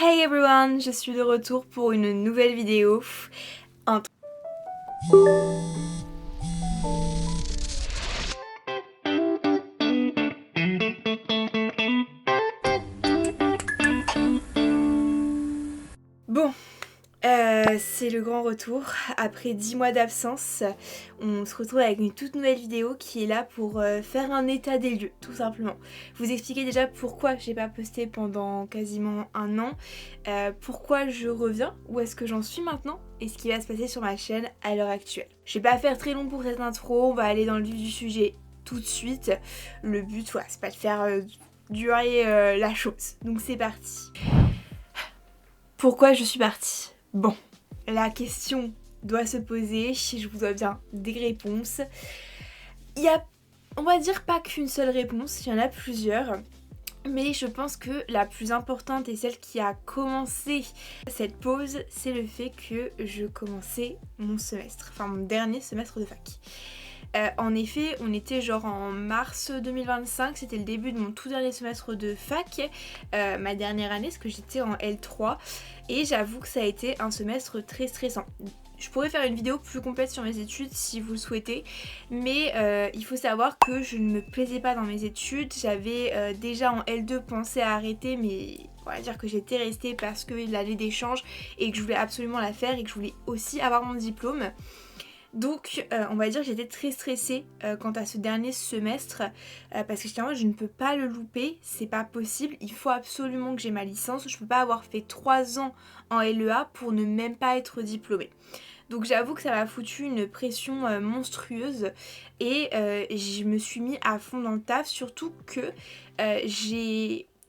Hey everyone, je suis de retour pour une nouvelle vidéo. Un- Bon, c'est le grand retour. Après 10 mois d'absence, on se retrouve avec une toute nouvelle vidéo qui est là pour faire un état des lieux, tout simplement. Vous expliquer déjà pourquoi j'ai pas posté pendant quasiment un an, pourquoi je reviens, où est-ce que j'en suis maintenant, et ce qui va se passer sur ma chaîne à l'heure actuelle. Je vais pas faire très long pour cette intro, on va aller dans le vif du sujet tout de suite. Le but, voilà, c'est pas de faire durer la chose. Donc c'est parti. Pourquoi je suis partie? Bon, la question doit se poser, si je vous dois bien des réponses. Il y a, on va dire pas qu'une seule réponse, il y en a plusieurs. Mais je pense que la plus importante et celle qui a commencé cette pause, c'est le fait que je commençais mon semestre, enfin mon dernier semestre de fac. En effet, on était genre en mars 2025, c'était le début de mon tout dernier semestre de fac, ma dernière année, parce que j'étais en L3, et j'avoue que ça a été un semestre très stressant. Je pourrais faire une vidéo plus complète sur mes études si vous le souhaitez, mais il faut savoir que je ne me plaisais pas dans mes études. J'avais déjà en L2 pensé à arrêter, mais on va dire que j'étais restée parce que l'année d'échange et que je voulais absolument la faire et que je voulais aussi avoir mon diplôme. Donc on va dire que j'étais très stressée quant à ce dernier semestre parce que j'étais en mode je ne peux pas le louper, c'est pas possible, il faut absolument que j'ai ma licence, je peux pas avoir fait 3 ans en LEA pour ne même pas être diplômée. Donc j'avoue que ça m'a foutu une pression monstrueuse et je me suis mis à fond dans le taf, surtout que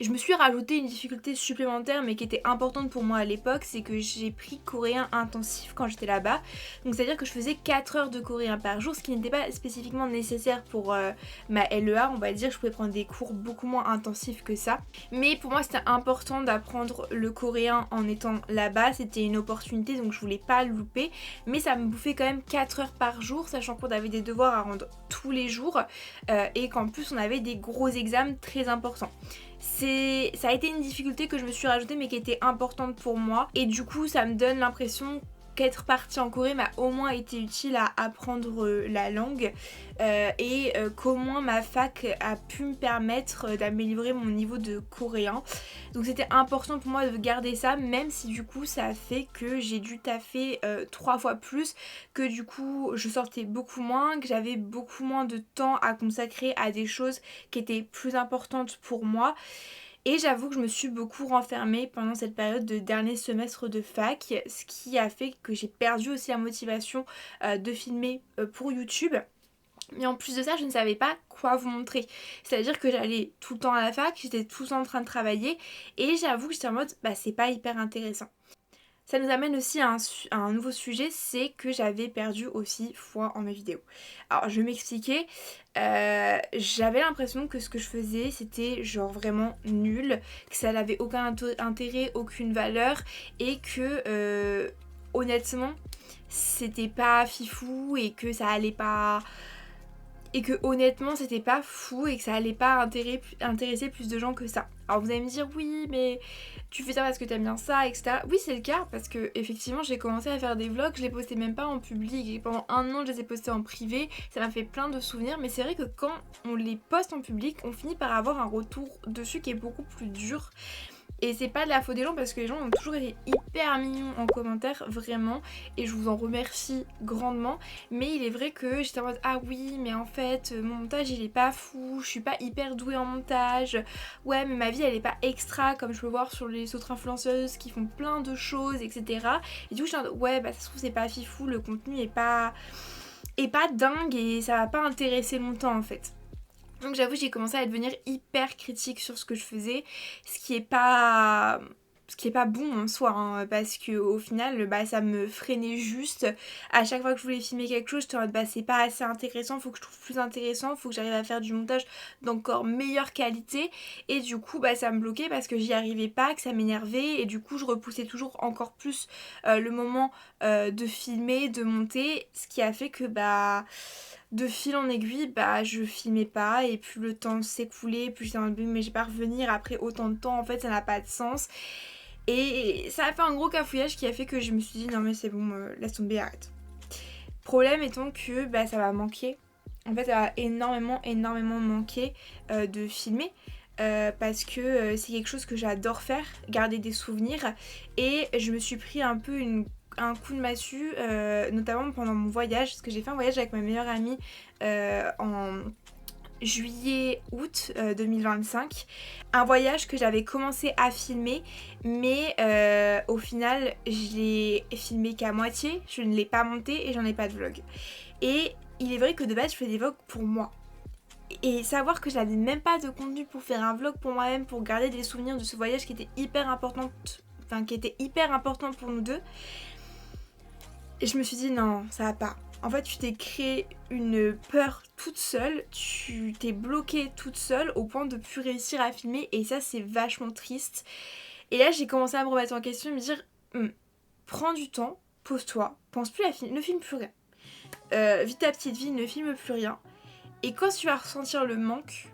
je me suis rajouté une difficulté supplémentaire mais qui était importante pour moi à l'époque, c'est que j'ai pris coréen intensif quand j'étais là-bas. Donc c'est à dire que je faisais 4 heures de coréen par jour, ce qui n'était pas spécifiquement nécessaire pour ma LEA, on va dire, je pouvais prendre des cours beaucoup moins intensifs que ça. Mais pour moi c'était important d'apprendre le coréen en étant là-bas, c'était une opportunité donc je voulais pas le louper. Mais ça me bouffait quand même 4 heures par jour, sachant qu'on avait des devoirs à rendre tous les jours et qu'en plus on avait des gros examens très importants. Ça a été une difficulté que je me suis rajoutée mais qui était importante pour moi et du coup ça me donne l'impression qu'être partie en Corée m'a au moins été utile à apprendre la langue et qu'au moins ma fac a pu me permettre d'améliorer mon niveau de coréen. Donc c'était important pour moi de garder ça, même si du coup ça a fait que j'ai dû taffer 3 fois plus, que du coup je sortais beaucoup moins, que j'avais beaucoup moins de temps à consacrer à des choses qui étaient plus importantes pour moi. Et j'avoue que je me suis beaucoup renfermée pendant cette période de dernier semestre de fac, ce qui a fait que j'ai perdu aussi la motivation de filmer pour YouTube. Mais en plus de ça, je ne savais pas quoi vous montrer. C'est-à-dire que j'allais tout le temps à la fac, j'étais tout le temps en train de travailler et j'avoue que j'étais en mode bah c'est pas hyper intéressant. Ça nous amène aussi à un nouveau sujet, c'est que j'avais perdu aussi foi en mes vidéos. Alors je vais m'expliquer, j'avais l'impression que ce que je faisais c'était genre vraiment nul, que ça n'avait aucun intérêt, aucune valeur et que honnêtement c'était pas fifou et que ça allait pas... Et que honnêtement c'était pas fou et que ça allait pas intéresser plus de gens que ça. Alors vous allez me dire oui mais tu fais ça parce que t'aimes bien ça, etc. Oui c'est le cas parce que effectivement j'ai commencé à faire des vlogs, je les postais même pas en public et pendant un an je les ai postés en privé, ça m'a fait plein de souvenirs mais c'est vrai que quand on les poste en public on finit par avoir un retour dessus qui est beaucoup plus dur. Et c'est pas de la faute des gens parce que les gens ont toujours été hyper mignons en commentaire, vraiment, et je vous en remercie grandement. Mais il est vrai que j'étais en mode ah oui, mais en fait, mon montage il est pas fou, je suis pas hyper douée en montage, ouais, mais ma vie elle est pas extra comme je peux voir sur les autres influenceuses qui font plein de choses, etc. Et du coup, j'étais en mode ouais, bah ça se trouve, c'est pas fifou, le contenu est pas dingue et ça va pas intéresser longtemps en fait. Donc j'avoue j'ai commencé à devenir hyper critique sur ce que je faisais, ce qui est pas bon en soi hein, parce que au final bah ça me freinait juste. À chaque fois que je voulais filmer quelque chose j'étais en mode bah c'est pas assez intéressant, faut que je trouve plus intéressant, faut que j'arrive à faire du montage d'encore meilleure qualité et du coup bah ça me bloquait parce que j'y arrivais pas, que ça m'énervait et du coup je repoussais toujours encore plus le moment de filmer, de monter, ce qui a fait que bah de fil en aiguille, bah je filmais pas et plus le temps s'écoulait, plus j'étais en mode mais j'ai pas revenir après autant de temps, en fait ça n'a pas de sens. Et ça a fait un gros cafouillage qui a fait que je me suis dit non mais c'est bon, laisse tomber, arrête. Problème étant que ça va manquer. En fait, ça va énormément manquer de filmer. Parce que c'est quelque chose que j'adore faire, garder des souvenirs. Et je me suis pris un peu un coup de massue, notamment pendant mon voyage. Parce que j'ai fait un voyage avec ma meilleure amie en juillet-août 2025. Un voyage que j'avais commencé à filmer, mais au final, je l'ai filmé qu'à moitié. Je ne l'ai pas monté et j'en ai pas de vlog. Et il est vrai que de base, je fais des vlogs pour moi. Et savoir que je n'avais même pas de contenu pour faire un vlog pour moi-même, pour garder des souvenirs de ce voyage qui était hyper important pour nous deux. Et je me suis dit non, ça va pas. En fait, tu t'es créé une peur toute seule, tu t'es bloquée toute seule au point de plus réussir à filmer et ça c'est vachement triste. Et là j'ai commencé à me remettre en question et me dire prends du temps, pose-toi, pense plus à filmer, ne filme plus rien. Vis ta petite vie, ne filme plus rien. Et quand tu vas ressentir le manque,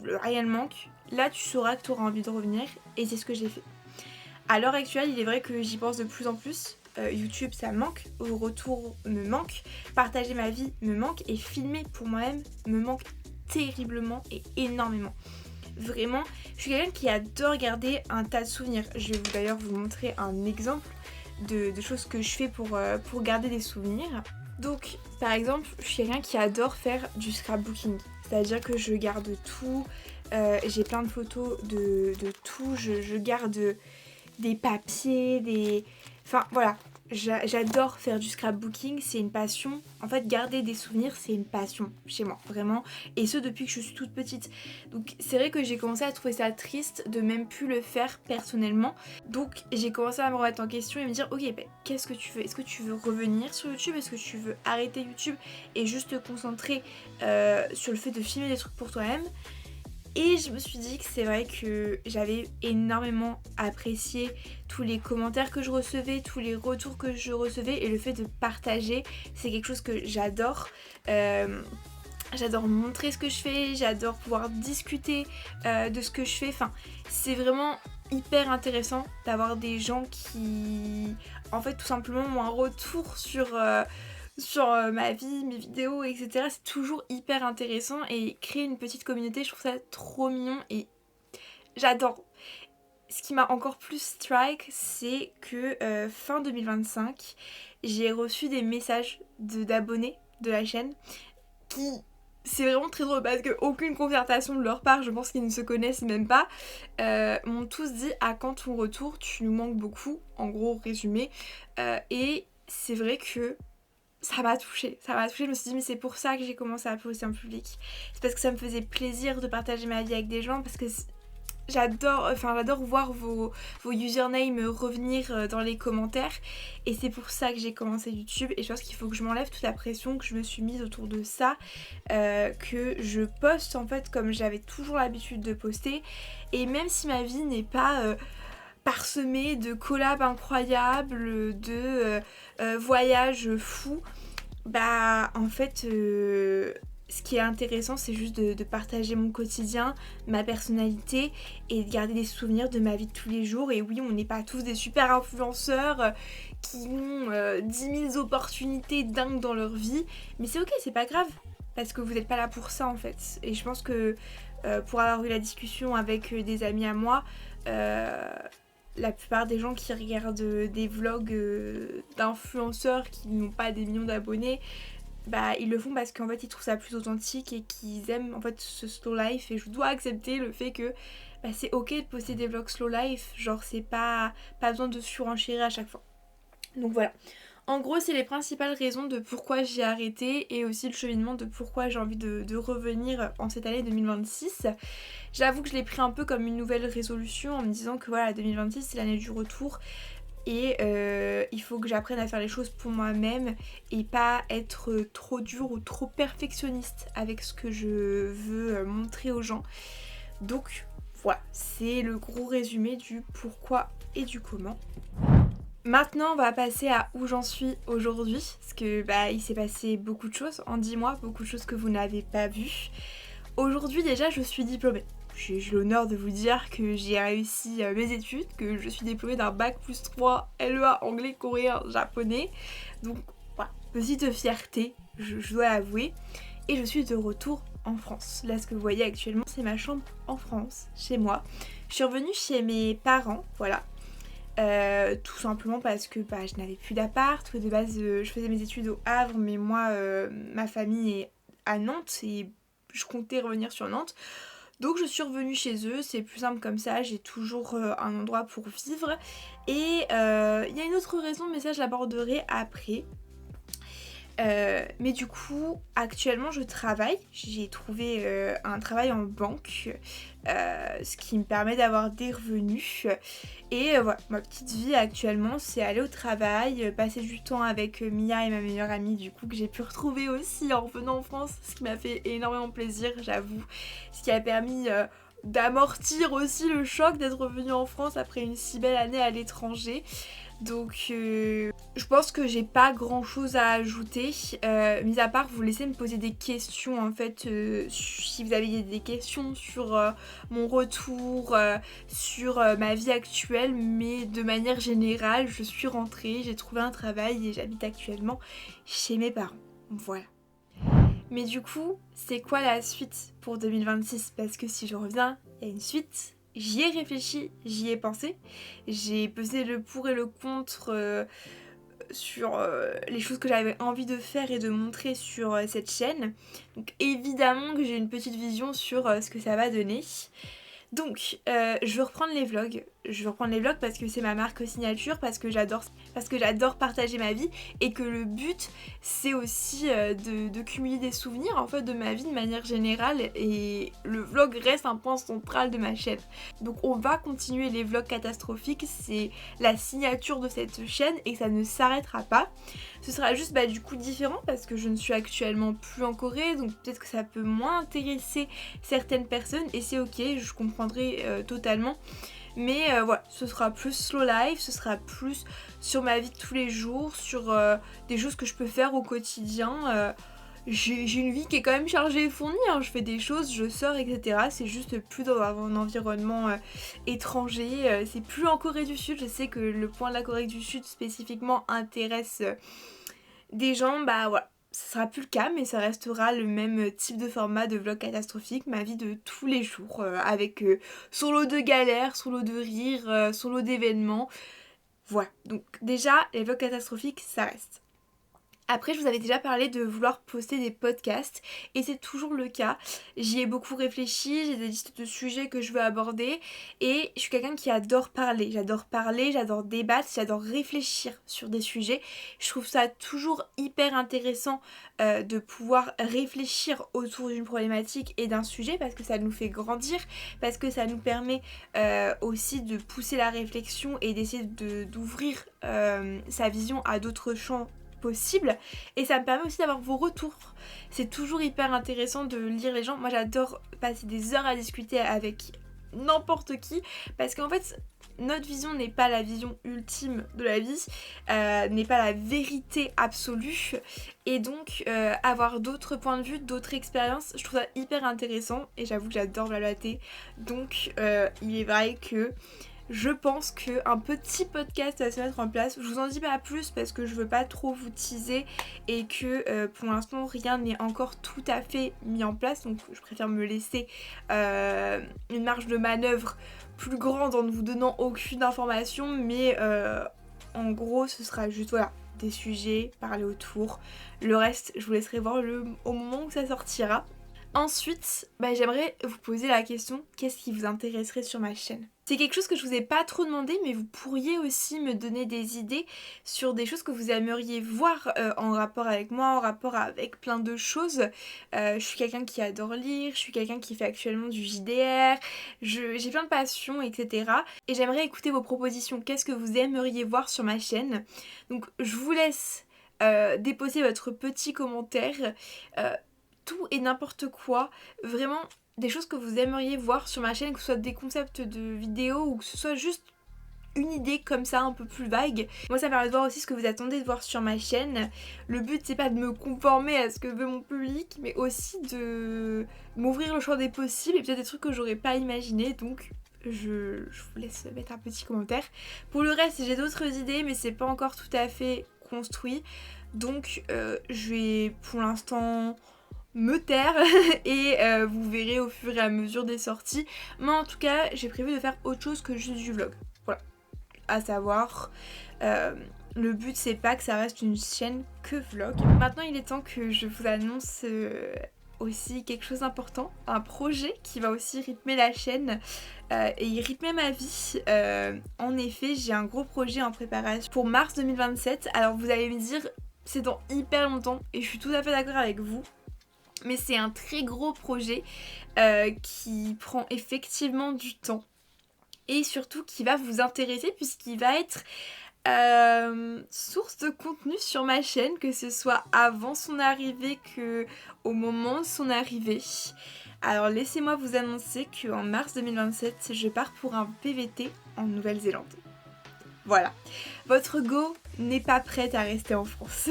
le réel manque, là tu sauras que tu auras envie de revenir et c'est ce que j'ai fait. À l'heure actuelle, il est vrai que j'y pense de plus en plus. YouTube ça me manque, au retour me manque, partager ma vie me manque et filmer pour moi-même me manque terriblement et énormément. Vraiment, je suis quelqu'un qui adore garder un tas de souvenirs. Je vais d'ailleurs vous montrer un exemple de choses que je fais pour garder des souvenirs. Donc par exemple, je suis quelqu'un qui adore faire du scrapbooking. C'est-à-dire que je garde tout, j'ai plein de photos de tout, je garde des papiers, Enfin voilà, j'adore faire du scrapbooking, c'est une passion. En fait, garder des souvenirs, c'est une passion chez moi, vraiment. Et ce, depuis que je suis toute petite. Donc c'est vrai que j'ai commencé à trouver ça triste de même plus le faire personnellement. Donc j'ai commencé à me remettre en question et me dire, ok, qu'est-ce que tu veux? Est-ce que tu veux revenir sur YouTube? Est-ce que tu veux arrêter YouTube et juste te concentrer sur le fait de filmer des trucs pour toi-même? Et je me suis dit que c'est vrai que j'avais énormément apprécié tous les commentaires que je recevais, tous les retours que je recevais et le fait de partager, c'est quelque chose que j'adore. J'adore montrer ce que je fais, j'adore pouvoir discuter de ce que je fais. Enfin, c'est vraiment hyper intéressant d'avoir des gens qui, en fait, tout simplement ont un retour sur ma vie, mes vidéos, etc. C'est toujours hyper intéressant et créer une petite communauté, je trouve ça trop mignon et j'adore. Ce qui m'a encore plus strike, c'est que fin 2025, j'ai reçu des messages d'abonnés de la chaîne qui... C'est vraiment très drôle parce qu'aucune concertation de leur part, je pense qu'ils ne se connaissent même pas, m'ont tous dit à quand ton retour, tu nous manques beaucoup, en gros résumé. Et c'est vrai que ça m'a touchée, je me suis dit mais c'est pour ça que j'ai commencé à poster en public. C'est parce que ça me faisait plaisir de partager ma vie avec des gens, parce que j'adore voir vos usernames revenir dans les commentaires et c'est pour ça que j'ai commencé YouTube et je pense qu'il faut que je m'enlève toute la pression que je me suis mise autour de ça, que je poste en fait comme j'avais toujours l'habitude de poster et même si ma vie n'est pas... parsemé de collabs incroyables, de voyages fous, en fait ce qui est intéressant c'est juste de partager mon quotidien, ma personnalité et de garder des souvenirs de ma vie de tous les jours. Et oui, on n'est pas tous des super influenceurs qui ont 10 000 opportunités dingues dans leur vie, mais c'est ok, c'est pas grave parce que vous n'êtes pas là pour ça en fait. Et je pense que pour avoir eu la discussion avec des amis à moi, la plupart des gens qui regardent des vlogs d'influenceurs qui n'ont pas des millions d'abonnés, ils le font parce qu'en fait ils trouvent ça plus authentique et qu'ils aiment en fait ce slow life. Et je dois accepter le fait que c'est ok de poster des vlogs slow life, genre c'est pas besoin de surenchérir à chaque fois. Donc voilà. En gros, c'est les principales raisons de pourquoi j'ai arrêté et aussi le cheminement de pourquoi j'ai envie de revenir en cette année 2026. J'avoue que je l'ai pris un peu comme une nouvelle résolution en me disant que voilà, 2026 c'est l'année du retour et il faut que j'apprenne à faire les choses pour moi-même et pas être trop dure ou trop perfectionniste avec ce que je veux montrer aux gens. Donc voilà, c'est le gros résumé du pourquoi et du comment. Maintenant on va passer à où j'en suis aujourd'hui, parce que il s'est passé beaucoup de choses en 10 mois, beaucoup de choses que vous n'avez pas vues. Aujourd'hui déjà je suis diplômée. j'ai l'honneur de vous dire que j'ai réussi mes études, que je suis diplômée d'un bac+3 LEA anglais, coréen, japonais. Donc voilà, petite fierté, je dois l'avouer. Et je suis de retour en France. Là, ce que vous voyez actuellement, c'est ma chambre en France, chez moi. Je suis revenue chez mes parents, voilà. Tout simplement parce que je n'avais plus d'appart, que de base je faisais mes études au Havre, mais moi ma famille est à Nantes et je comptais revenir sur Nantes. Donc je suis revenue chez eux, c'est plus simple comme ça, j'ai toujours un endroit pour vivre. Et il y a une autre raison, mais ça je l'aborderai après. Mais du coup, actuellement je travaille, j'ai trouvé un travail en banque, ce qui me permet d'avoir des revenus. Et voilà, ma petite vie actuellement c'est aller au travail, passer du temps avec Mia et ma meilleure amie du coup que j'ai pu retrouver aussi en revenant en France, ce qui m'a fait énormément plaisir, j'avoue, ce qui a permis d'amortir aussi le choc d'être revenue en France après une si belle année à l'étranger. Donc je pense que j'ai pas grand chose à ajouter, mis à part vous laisser me poser des questions en fait, si vous avez des questions sur mon retour, sur ma vie actuelle, mais de manière générale je suis rentrée, j'ai trouvé un travail et j'habite actuellement chez mes parents, voilà. Mais du coup, c'est quoi la suite pour 2026? Parce que si je reviens, il y a une suite. J'y ai réfléchi, j'y ai pensé. J'ai pesé le pour et le contre sur les choses que j'avais envie de faire et de montrer sur cette chaîne. Donc évidemment que j'ai une petite vision sur ce que ça va donner. Donc, je veux reprendre les vlogs. Je veux reprendre les vlogs parce que c'est ma marque signature, parce que j'adore partager ma vie et que le but c'est aussi de cumuler des souvenirs en fait de ma vie de manière générale et le vlog reste un point central de ma chaîne. Donc on va continuer les vlogs catastrophiques, c'est la signature de cette chaîne et ça ne s'arrêtera pas. Ce sera juste du coup différent parce que je ne suis actuellement plus en Corée, donc peut-être que ça peut moins intéresser certaines personnes et c'est ok, je comprendrai totalement. Mais voilà, ce sera plus slow life, ce sera plus sur ma vie de tous les jours, sur des choses que je peux faire au quotidien. J'ai une vie qui est quand même chargée et fournie, hein. Je fais des choses, je sors, etc. C'est juste plus dans un environnement étranger. C'est plus en Corée du Sud. Je sais que le point de la Corée du Sud spécifiquement intéresse des gens, voilà. Ça sera plus le cas, mais ça restera le même type de format de vlog catastrophique, ma vie de tous les jours, avec son lot de galères, son lot de rires, son lot d'événements. Voilà, donc déjà, les vlogs catastrophiques, ça reste. Après, je vous avais déjà parlé de vouloir poster des podcasts et c'est toujours le cas. J'y ai beaucoup réfléchi, j'ai des listes de sujets que je veux aborder et je suis quelqu'un qui adore parler, j'adore débattre, j'adore réfléchir sur des sujets. Je trouve ça toujours hyper intéressant de pouvoir réfléchir autour d'une problématique et d'un sujet parce que ça nous fait grandir, parce que ça nous permet aussi de pousser la réflexion et d'essayer d'ouvrir sa vision à d'autres champs possible et ça me permet aussi d'avoir vos retours. C'est toujours hyper intéressant de lire les gens. Moi j'adore passer des heures à discuter avec n'importe qui parce qu'en fait notre vision n'est pas la vision ultime de la vie, n'est pas la vérité absolue et donc avoir d'autres points de vue, d'autres expériences, je trouve ça hyper intéressant et j'avoue que j'adore blablater. Donc il est vrai que je pense qu'un petit podcast va se mettre en place. Je vous en dis pas plus parce que je veux pas trop vous teaser et que pour l'instant rien n'est encore tout à fait mis en place. Donc je préfère me laisser une marge de manœuvre plus grande en ne vous donnant aucune information. Mais en gros ce sera juste voilà, des sujets, parler autour. Le reste je vous laisserai voir au moment où ça sortira. Ensuite, j'aimerais vous poser la question, qu'est-ce qui vous intéresserait sur ma chaîne? C'est quelque chose que je vous ai pas trop demandé, mais vous pourriez aussi me donner des idées sur des choses que vous aimeriez voir en rapport avec moi, en rapport avec plein de choses. Je suis quelqu'un qui adore lire, je suis quelqu'un qui fait actuellement du JDR, j'ai plein de passions, etc. Et j'aimerais écouter vos propositions, qu'est-ce que vous aimeriez voir sur ma chaîne? Donc je vous laisse déposer votre petit commentaire. Tout et n'importe quoi, vraiment des choses que vous aimeriez voir sur ma chaîne, que ce soit des concepts de vidéos ou que ce soit juste une idée comme ça un peu plus vague. Moi ça me permet de voir aussi ce que vous attendez de voir sur ma chaîne. Le but c'est pas de me conformer à ce que veut mon public, mais aussi de m'ouvrir le champ des possibles et peut-être des trucs que j'aurais pas imaginé. Donc je vous laisse mettre un petit commentaire. Pour le reste j'ai d'autres idées mais c'est pas encore tout à fait construit. Donc je vais pour l'instant me taire et vous verrez au fur et à mesure des sorties. Mais en tout cas j'ai prévu de faire autre chose que juste du vlog. Voilà. À savoir, le but c'est pas que ça reste une chaîne que vlog. Maintenant il est temps que je vous annonce aussi quelque chose d'important, un projet qui va aussi rythmer la chaîne et rythmer ma vie. En effet j'ai un gros projet en préparation pour mars 2027. Alors vous allez me dire c'est dans hyper longtemps et je suis tout à fait d'accord avec vous. Mais c'est un très gros projet qui prend effectivement du temps. Et surtout qui va vous intéresser puisqu'il va être source de contenu sur ma chaîne, que ce soit avant son arrivée que au moment de son arrivée. Alors laissez-moi vous annoncer qu'en mars 2027 je pars pour un PVT en Nouvelle-Zélande. Voilà, votre go n'est pas prête à rester en France.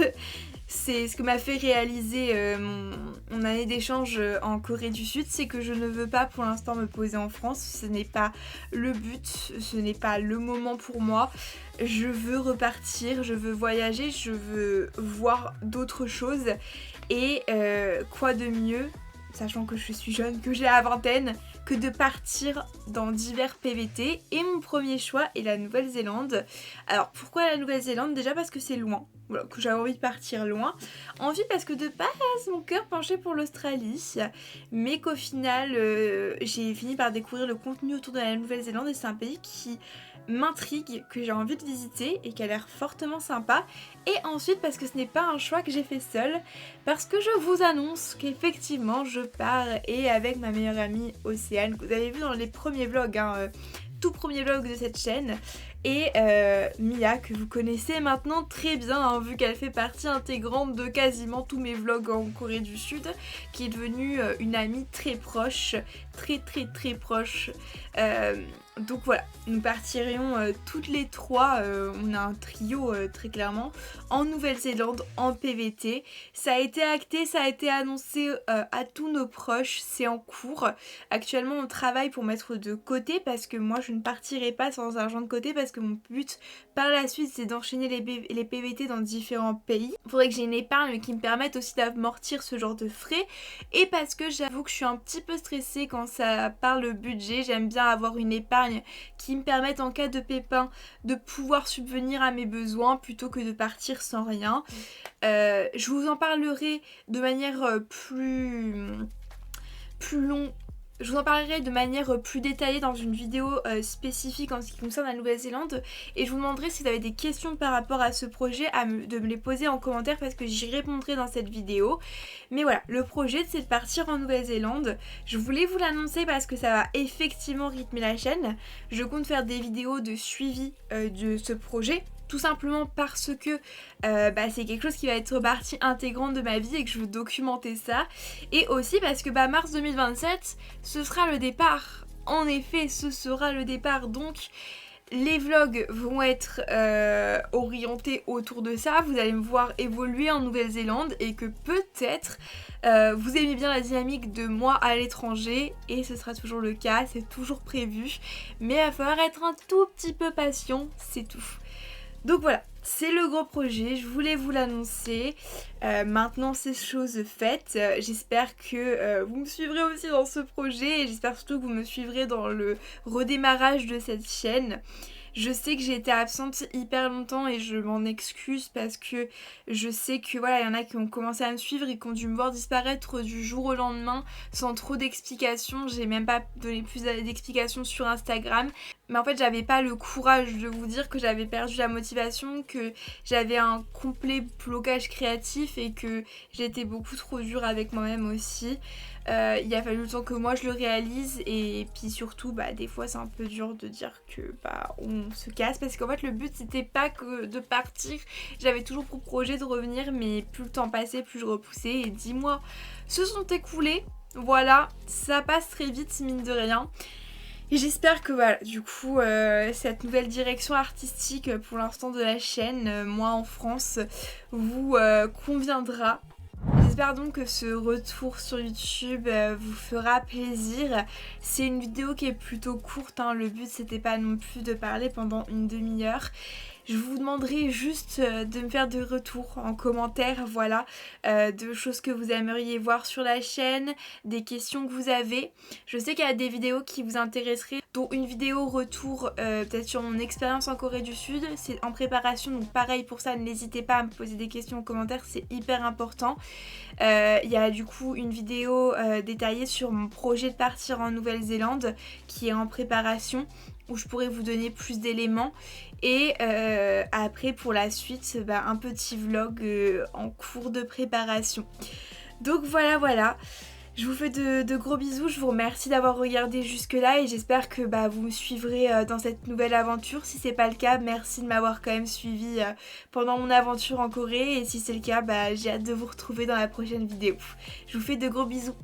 C'est ce que m'a fait réaliser mon année d'échange en Corée du Sud, c'est que je ne veux pas pour l'instant me poser en France, ce n'est pas le but, ce n'est pas le moment pour moi. Je veux repartir, je veux voyager, je veux voir d'autres choses et quoi de mieux, sachant que je suis jeune, que j'ai la vingtaine, que de partir dans divers PVT. Et mon premier choix est la Nouvelle-Zélande. Alors pourquoi la Nouvelle-Zélande? Déjà parce que c'est loin, voilà, que j'avais envie de partir loin. Envie parce que de base mon cœur penchait pour l'Australie, mais qu'au final j'ai fini par découvrir le contenu autour de la Nouvelle-Zélande et c'est un pays qui m'intrigue, que j'ai envie de visiter et qui a l'air fortement sympa. Et ensuite parce que ce n'est pas un choix que j'ai fait seule, parce que je vous annonce qu'effectivement je pars et avec ma meilleure amie Océane, que vous avez vu dans les premiers vlogs, tout premier vlog de cette chaîne, et Mia que vous connaissez maintenant très bien vu qu'elle fait partie intégrante de quasiment tous mes vlogs en Corée du Sud, qui est devenue une amie très proche, très proche. Donc voilà, nous partirions toutes les trois, on a un trio très clairement, en Nouvelle-Zélande en PVT. Ça a été acté, ça a été annoncé à tous nos proches, c'est en cours. Actuellement on travaille pour mettre de côté parce que moi je ne partirai pas sans argent de côté parce que mon but par la suite c'est d'enchaîner les PVT dans différents pays. Il faudrait que j'ai une épargne qui me permette aussi d'amortir ce genre de frais et parce que j'avoue que je suis un petit peu stressée quand ça parle budget, j'aime bien avoir une épargne qui me permettent en cas de pépin de pouvoir subvenir à mes besoins plutôt que de partir sans rien. Je vous en parlerai de manière je vous en parlerai de manière plus détaillée dans une vidéo spécifique en ce qui concerne la Nouvelle-Zélande et je vous demanderai si vous avez des questions par rapport à ce projet de me les poser en commentaire parce que j'y répondrai dans cette vidéo. Mais voilà, le projet c'est de partir en Nouvelle-Zélande. Je voulais vous l'annoncer parce que ça va effectivement rythmer la chaîne. Je compte faire des vidéos de suivi de ce projet. Tout simplement parce que c'est quelque chose qui va être partie intégrante de ma vie et que je veux documenter ça. Et aussi parce que mars 2027, ce sera le départ. En effet, ce sera le départ. Donc les vlogs vont être orientés autour de ça. Vous allez me voir évoluer en Nouvelle-Zélande et que peut-être vous aimez bien la dynamique de moi à l'étranger. Et ce sera toujours le cas, c'est toujours prévu. Mais il va falloir être un tout petit peu patient, c'est tout. Donc voilà, c'est le gros projet, je voulais vous l'annoncer. Maintenant c'est chose faite, j'espère que vous me suivrez aussi dans ce projet et j'espère surtout que vous me suivrez dans le redémarrage de cette chaîne. Je sais que j'ai été absente hyper longtemps et je m'en excuse parce que je sais que voilà, il y en a qui ont commencé à me suivre et qui ont dû me voir disparaître du jour au lendemain sans trop d'explications. J'ai même pas donné plus d'explications sur Instagram. Mais en fait j'avais pas le courage de vous dire que j'avais perdu la motivation, que j'avais un complet blocage créatif et que j'étais beaucoup trop dure avec moi-même aussi. Il a fallu le temps que moi je le réalise et puis surtout des fois c'est un peu dur de dire que on se casse parce qu'en fait le but c'était pas que de partir, j'avais toujours pour projet de revenir mais plus le temps passait plus je repoussais et 10 mois se sont écoulés, voilà, ça passe très vite mine de rien. Et j'espère que voilà, du coup, cette nouvelle direction artistique pour l'instant de la chaîne, moi en France, vous conviendra. J'espère donc que ce retour sur YouTube vous fera plaisir. C'est une vidéo qui est plutôt courte, hein. Le but c'était pas non plus de parler pendant une demi-heure. Je vous demanderai juste de me faire des retours en commentaire, voilà, de choses que vous aimeriez voir sur la chaîne, des questions que vous avez. Je sais qu'il y a des vidéos qui vous intéresseraient, dont une vidéo retour peut-être sur mon expérience en Corée du Sud. C'est en préparation, donc pareil pour ça, n'hésitez pas à me poser des questions en commentaire, c'est hyper important. Il y a du coup une vidéo détaillée sur mon projet de partir en Nouvelle-Zélande qui est en préparation, où je pourrais vous donner plus d'éléments. Et après pour la suite, un petit vlog en cours de préparation. Donc voilà. Je vous fais de gros bisous, je vous remercie d'avoir regardé jusque là et j'espère que vous me suivrez dans cette nouvelle aventure. Si c'est pas le cas, merci de m'avoir quand même suivi pendant mon aventure en Corée, et si c'est le cas, j'ai hâte de vous retrouver dans la prochaine vidéo. Je vous fais de gros bisous.